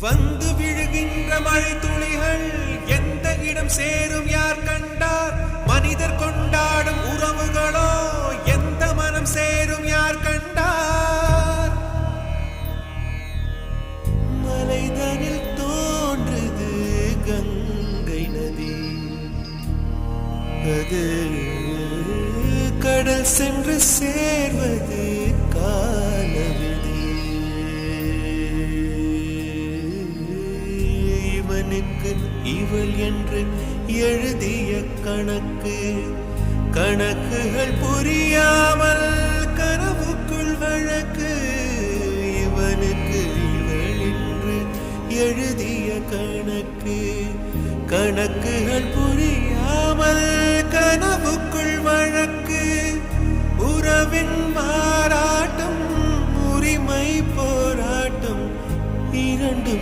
வந்து விழுகின்ற மழை துளிகள் எந்த இடம் சேரும் யார் கண்டார்? மனிதர் கொண்டாடும் உறவுகளோ எந்த மனம் சேரும் யார் கண்டார்? மலைதனில் தோன்றுது கங்கை நதி, அது கடல் சென்று சேர்வது காலவிதி. இவனுக்கு இவள் என்று எழுதிய கணக்கு, கணக்குகள் புரியாமல் கனவுக்குள் வழக்கு. இவனுக்கு இவள் என்று எழுதிய கணக்கு, கணக்குகள் புரியாமல் கனவுக்குள் வழக்கு. உறவின் மாறாட்டம், உரிமை போராட்டம், இரண்டும்